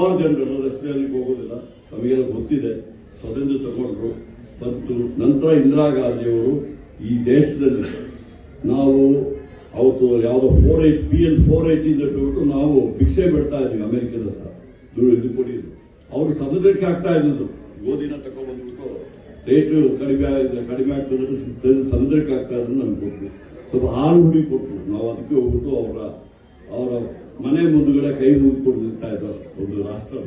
ಹಲವಾರು ಜನರು ರಸ್ತೆಯಲ್ಲಿ ಹೋಗೋದಿಲ್ಲ, ನಮಗೆಲ್ಲ ಗೊತ್ತಿದೆ. ಸ್ವತಂತ್ರ ತಗೊಂಡ್ರು ಮತ್ತು ನಂತರ ಇಂದಿರಾ ಗಾಂಧಿಯವರು ಈ ದೇಶದಲ್ಲಿ ನಾವು ಅವತ್ತು ಯಾವುದೋ 48 PL 480 ಬಿಟ್ಟು ನಾವು ಭಿಕ್ಷೆ ಬಿಡ್ತಾ ಇದ್ವಿ ಅಮೆರಿಕದ ಹತ್ರ. ಇದು ಕೊಡಿ, ಅವರು ಸಮುದ್ರಕ್ಕೆ ಹಾಕ್ತಾ ಇದ್ದು ಗೋಧಿನ ತಗೊಂಡ್ಬಂದ್ಬಿಟ್ಟು ರೇಟು ಕಡಿಮೆ ಆಗ್ತದೆ ಸಮುದ್ರಕ್ಕೆ ಆಗ್ತಾ ಇದ್ದು ನಮ್ಗೆ ಕೊಟ್ಟರು. ಸ್ವಲ್ಪ ಹಾಲು ಹುಡಿ ಕೊಟ್ಟರು. ನಾವು ಅದಕ್ಕೆ ಹೋಗ್ಬಿಟ್ಟು ಅವರ ಮನೆ ಮುಂದುಗಡೆ ಕೈ ಮುಗಿದುಕೊಂಡು ನಿಲ್ತಾ ಇದ್ದ ಒಂದು ರಾಷ್ಟ್ರ.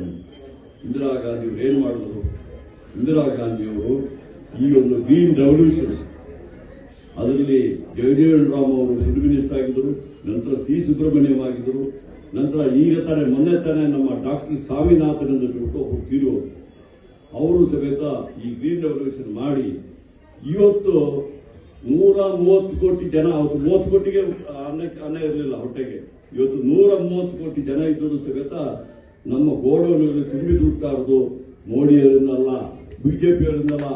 ಇಂದಿರಾ ಗಾಂಧಿಯವರು ಏನು ಮಾಡಿದ್ರು? ಇಂದಿರಾ ಗಾಂಧಿಯವರು ಈ ಒಂದು ಗ್ರೀನ್ ರೆವಲ್ಯೂಷನ್ ಅದರಲ್ಲಿ ಜಗಜೀವನ್ ರಾಮ್ ಅವರು ಫುಡ್ ಮಿನಿಸ್ಟರ್ ಆಗಿದ್ದರು, ನಂತರ ಸಿ ಸುಬ್ರಹ್ಮಣ್ಯಂ ಆಗಿದ್ದರು, ನಂತರ ಈಗ ಮೊನ್ನೆ ತಾನೇ ನಮ್ಮ ಡಾಕ್ಟರ್ ಸ್ವಾಮಿನಾಥನ್ ಅಂತ ಬಿಟ್ಟು ಅವರು ತೀರೋರು. ಅವರು ಸಮೇತ ಈ ಗ್ರೀನ್ ರೆವಲ್ಯೂಷನ್ ಮಾಡಿ ಇವತ್ತು 130 ಕೋಟಿ ಜನ, ಅವತ್ತು 30 ಕೋಟಿಗೆ ಅನ್ನ ಇರಲಿಲ್ಲ ಹೊಟ್ಟೆಗೆ, ಇವತ್ತು 130 ಕೋಟಿ ಜನ ಇದ್ದರೂ ಸಮೇತ ನಮ್ಮ ಗೋಡೌನ್ಗಳಲ್ಲಿ ತುಂಬಿ ದುಡ್ತಾ ಇರೋದು ಮೋದಿಯವರಿಂದಲ್ಲ, ಬಿಜೆಪಿಯವರಿಂದಲ್ಲ.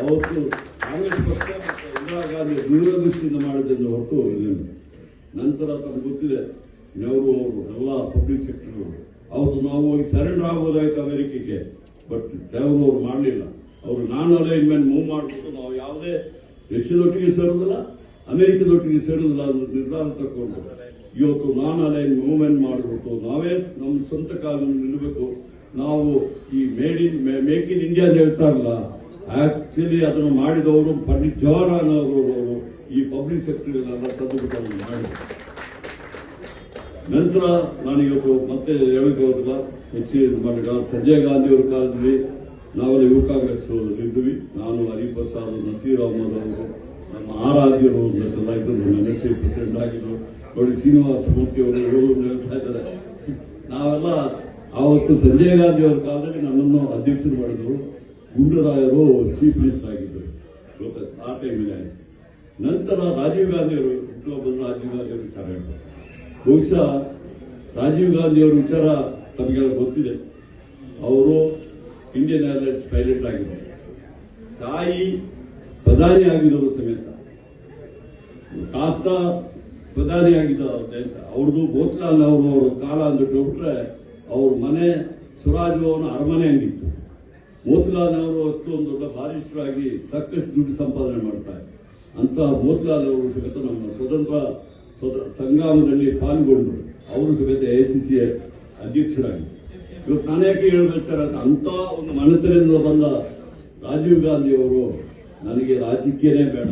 ಅವತ್ತು ಕಾಂಗ್ರೆಸ್ ಪಕ್ಷ ಮತ್ತು ಇಂದಿರಾ ಗಾಂಧಿ ದೂರದೃಷ್ಟಿಯಿಂದ ಮಾಡಿದ್ದನ್ನು ಹೊರತು ಇರಲಿಲ್ಲ. ನಂತರ ತಮಗೆ ಗೊತ್ತಿದೆ, ನೆಹರು ಅವರು ಎಲ್ಲ ಪಬ್ಲಿಕ್ ಸೆಕ್ಟರ್ ಅವತ್ತು ನಾವು ಹೋಗಿ ಸರೆಂಡರ್ ಆಗ್ಬೋದಾಯ್ತು ಅಮೆರಿಕಕ್ಕೆ, ಬಟ್ ನೆಹರು ಅವರು ಮಾಡಲಿಲ್ಲ. ಅವರು ನಾನ್ ಅಲೈನ್ಮೆಂಟ್ ಮೂವ್ ಮಾಡಿಬಿಟ್ಟು ನಾವು ಯಾವುದೇ ರಷ್ಯಾದೊಟ್ಟಿಗೆ ಸೇರೋದಿಲ್ಲ, ಅಮೆರಿಕದೊಟ್ಟಿಗೆ ಸೇರೋದಿಲ್ಲ ಅನ್ನೋ ನಿರ್ಧಾರ ತಗೊಂಡು ಇವತ್ತು ನಾನ್ ಅಲೈನ್ ಮೂವ್ಮೆಂಟ್ ಮಾಡಿಬಿಟ್ಟು ನಾವೇ ನಮ್ಮ ಸ್ವಂತ ಕಾಲದಲ್ಲಿ ನಿಲ್ಲಬೇಕು. ನಾವು ಈ ಮೇಕ್ ಇನ್ ಇಂಡಿಯಾ ಅಂತ ಹೇಳ್ತಾರಲ್ಲ, ಆಕ್ಚುಲಿ ಅದನ್ನು ಮಾಡಿದವರು ಪಂಡಿತ್ ಜವಾಹರ್ಲಾಲ್ ನೆಹರು ಈ ಪಬ್ಲಿಕ್ ಸೆಕ್ಟರ್ಗಳೆಲ್ಲ ತಂದುಬಿಟ್ಟು ಮಾಡಿದ್ರು. ನಂತರ ನಾನಿವತ್ತು ಮತ್ತೆ ಹೇಳಕ್ಕೆ ಹೋದಿಲ್ಲ, ಸಂಜಯ್ ಗಾಂಧಿ ಅವರ ಕಾಲದಲ್ಲಿ ನಾವೆಲ್ಲ ಯುವ ಕಾಂಗ್ರೆಸ್ ಇದ್ವಿ. ನಾನು ಹರಿಪ್ರಸಾದ್, ನಸೀರ್ ಅಹಮದ್ ಅವರು, ನಮ್ಮ ಆರಾಧ್ಯರು ಎಲ್ಲ ಇದ್ರು, NSC ಪ್ರೆಸಿಡೆಂಟ್ ಆಗಿದ್ರು. ನೋಡಿ ಶ್ರೀನಿವಾಸ ಮೂರ್ತಿ ಅವರು ಹೇಳ್ತಾ ಇದ್ದಾರೆ. ನಾವೆಲ್ಲ ಆವತ್ತು ಸಂಜಯ್ ಗಾಂಧಿ ಅವರ ಕಾಲದಲ್ಲಿ ನನ್ನನ್ನು ಅಧ್ಯಕ್ಷರು ಮಾಡಿದ್ರು. ಗುಂಡೂರಾಯರು ಚೀಫ್ ಮಿನಿಸ್ಟರ್ ಆಗಿದ್ದರು ಆ ಟೈಮಿಗೆ. ನಂತರ ರಾಜೀವ್ ಗಾಂಧಿ ಅವರು ಬಂದು ರಾಜೀವ್ ಗಾಂಧಿ ಅವರು ವಿಚಾರ ಹೇಳ್ತಾರೆ. ಬಹುಶಃ ರಾಜೀವ್ ಗಾಂಧಿ ಅವರ ವಿಚಾರ ತಮಗೆಲ್ಲ ಗೊತ್ತಿದೆ. ಅವರು ಇಂಡಿಯನ್ ಏರ್ಲೈನ್ಸ್ ಪೈಲಟ್ ಆಗಿದ್ದರು, ತಾಯಿ ಪ್ರಧಾನಿ ಆಗಿದ್ದವರು ಸಮೇತ, ತಾತ ಪ್ರಧಾನಿ ಆಗಿದ್ದ ದೇಶ ಅವ್ರದ್ದು. ಮೋತಿಲಾಲ್ ನೆಹರು ಅವರ ಕಾಲ ಅಂದ್ಬಿಟ್ಟು ಹೋಗ್ಬಿಟ್ರೆ ಅವ್ರ ಮನೆ ಸ್ವರಾಜ್ ಭವನ ಅರಮನೆ ಹಂಗಿತ್ತು. ಮೋತಿಲಾಲ್ ನೆಹರು ಅಷ್ಟು ಒಂದು ದೊಡ್ಡ ಬಾರಿಸ್ಟರ್ ಆಗಿ ಸಾಕಷ್ಟು ದುಡ್ಡು ಸಂಪಾದನೆ ಮಾಡ್ತಾರೆ. ಅಂತ ಮೋತಿಲಾಲ್ ನೆಹರು ಸಮೇತ ನಮ್ಮ ಸ್ವತಂತ್ರ ಸಂಗ್ರಾಮದಲ್ಲಿ ಪಾಲ್ಗೊಂಡ್ರು. ಅವರು ಸಮೇತ AICC ಅಧ್ಯಕ್ಷರಾಗಿ. ಇವತ್ತು ನಾನು ಯಾಕೆ ಹೇಳ್ಬೇಕಾದ್ರೆ ಅಂತ ಒಂದು ಮನೆತನದಿಂದ ಬಂದ ರಾಜೀವ್ ಗಾಂಧಿ ಅವರು ನನಗೆ ರಾಜಕೀಯನೇ ಬೇಡ,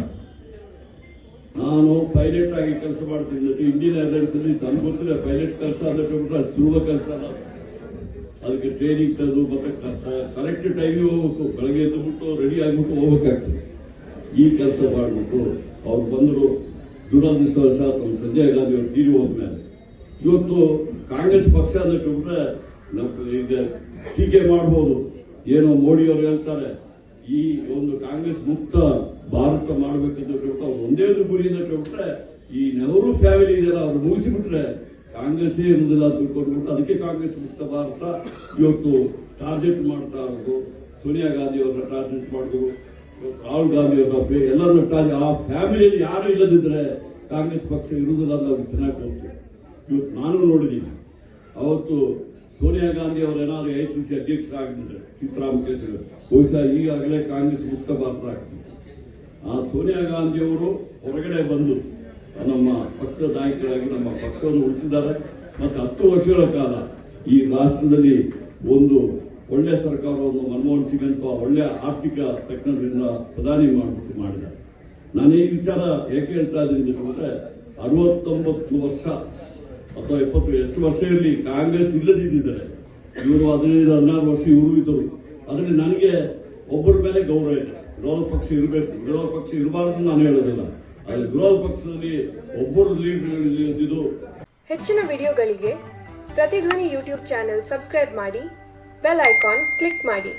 ನಾನು ಪೈಲಟ್ ಆಗಿ ಕೆಲಸ ಮಾಡ್ತೀನಿ. ಇಂಡಿಯನ್ ಏರ್ಲೈನ್ಸ್ ಅಲ್ಲಿ ತನಗೆ ಗೊತ್ತಿದೆ ಪೈಲಟ್ ಕೆಲಸ ಅಂದ್ರೆ ಅಷ್ಟು ಸುಲಭ ಕೆಲಸ ಅಲ್ಲ. ಅದಕ್ಕೆ ಟ್ರೈನಿಂಗ್ ತಂದು ಮತ್ತೆ ಕರೆಕ್ಟ್ ಟೈಮಿಗೆ ಹೋಗ್ಬೇಕು. ಬೆಳಗ್ಗೆ ಎದ್ದುಬಿಟ್ಟು ರೆಡಿ ಆಗ್ಬಿಟ್ಟು ಹೋಗ್ಬೇಕಾಗ್ತದೆ. ಈ ಕೆಲಸ ಮಾಡಿಬಿಟ್ಟು ಅವ್ರು ಬಂದರು. ದುರದೃಷ್ಟವಶಾತ್ ನಮ್ಮ ಸಂಜಯ್ ಗಾಂಧಿ ಅವರು ತೀರಿ ಹೋದ್ಮೇಲೆ ಇವತ್ತು ಕಾಂಗ್ರೆಸ್ ಪಕ್ಷ ಅಂದ್ರೆ ಈಗ ಟೀಕೆ ಮಾಡಬಹುದು. ಏನೋ ಮೋದಿ ಅವರು ಹೇಳ್ತಾರೆ ಈ ಒಂದು ಕಾಂಗ್ರೆಸ್ ಮುಕ್ತ ಭಾರತ ಮಾಡಬೇಕಂತ ಹೇಳ್ಬಿಟ್ಟು ಅವ್ರು ಒಂದೇ ಒಂದು ಗುರಿಯಿಂದ ಹೇಳ್ಬಿಟ್ರೆ ಈ ನೆಹರು ಫ್ಯಾಮಿಲಿ ಇದೆಯಲ್ಲ ಅವ್ರು ಮುಗಿಸಿಬಿಟ್ರೆ ಕಾಂಗ್ರೆಸ್ ಇರುವುದಿಲ್ಲ ಅಂತ ತಿಳ್ಕೊಂಡ್ಬಿಟ್ಟು ಅದಕ್ಕೆ ಕಾಂಗ್ರೆಸ್ ಮುಕ್ತ ಭಾರತ ಇವತ್ತು ಟಾರ್ಗೆಟ್ ಮಾಡ್ತಾ ಇರೋದು. ಸೋನಿಯಾ ಗಾಂಧಿ ಅವರ ಟಾರ್ಗೆಟ್ ಮಾಡಿದ್ರು, ರಾಹುಲ್ ಗಾಂಧಿ ಅವರ ಎಲ್ಲರನ್ನ ಆ ಫ್ಯಾಮಿಲಿಯಲ್ಲಿ ಯಾರು ಇಲ್ಲದಿದ್ರೆ ಕಾಂಗ್ರೆಸ್ ಪಕ್ಷ ಇರುವುದಿಲ್ಲ ಅಂತ ಅವ್ರಿಗೆ ಚೆನ್ನಾಗಿ ಗೊತ್ತು. ಇವತ್ತು ನಾನು ನೋಡಿದ್ದೀನಿ. ಅವತ್ತು ಸೋನಿಯಾ ಗಾಂಧಿ ಅವರು ಏನಾದ್ರು AICC ಅಧ್ಯಕ್ಷರಾಗಿದ್ದರೆ ಸೀತಾರಾಮ್ ಕೇಸರಿ ಬಹುಶಃ ಈಗಾಗಲೇ ಕಾಂಗ್ರೆಸ್ ಮುಕ್ತ ಭಾರತ ಆಗ್ತಿತ್ತು. ಆ ಸೋನಿಯಾ ಗಾಂಧಿ ಅವರು ಹೊರಗಡೆ ಬಂದು ನಮ್ಮ ಪಕ್ಷದ ನಾಯಕರಾಗಿ ನಮ್ಮ ಪಕ್ಷವನ್ನು ಉಳಿಸಿದ್ದಾರೆ. ಮತ್ತು 10 ವರ್ಷಗಳ ಕಾಲ ಈ ರಾಷ್ಟ್ರದಲ್ಲಿ ಒಂದು ಒಳ್ಳೆ ಸರ್ಕಾರವನ್ನು ಮನಮೋಹನ್ ಸಿಂಗ್ ಅಂತ ಒಳ್ಳೆ ಆರ್ಥಿಕ ತಜ್ಞರಿಂದ ಪ್ರಧಾನಿ ಮಾಡಿದ್ದಾರೆ. ನಾನು ಈ ವಿಚಾರ ಯಾಕೆ ಹೇಳ್ತಾ ಇದ್ದೀನಿ ಅಂದ್ರೆ 69 ವರ್ಷ ಅಥವಾ 70 ಎಷ್ಟು ವರ್ಷ ಇರಲಿ ಕಾಂಗ್ರೆಸ್ ಇಲ್ಲದಿದ್ದರೆ ಇವರು 15-16 ವರ್ಷ ಇವರು ಇದ್ದರು. ಅದರಲ್ಲಿ ನನಗೆ ಒಬ್ಬರ ಮೇಲೆ ಗೌರವ ಇದೆ. ವಿರೋಧ ಪಕ್ಷ ಇರಬೇಕು, ವಿರೋಧ ಪಕ್ಷ ಇರಬಾರ್ದು ನಾನು ಹೇಳೋದಿಲ್ಲ. ಅಲ್ಲಿ ವಿರೋಧ ಪಕ್ಷದಲ್ಲಿ ಒಬ್ಬರು ಲೀಡರ್ ಇದ್ದು. ಹೆಚ್ಚಿನ ವಿಡಿಯೋಗಳಿಗೆ ಪ್ರತಿಧ್ವನಿ ಯೂಟ್ಯೂಬ್ ಚಾನೆಲ್ ಸಬ್ಸ್ಕ್ರೈಬ್ ಮಾಡಿ, ಬೆಲ್ ಐಕಾನ್ ಕ್ಲಿಕ್ ಮಾಡಿ.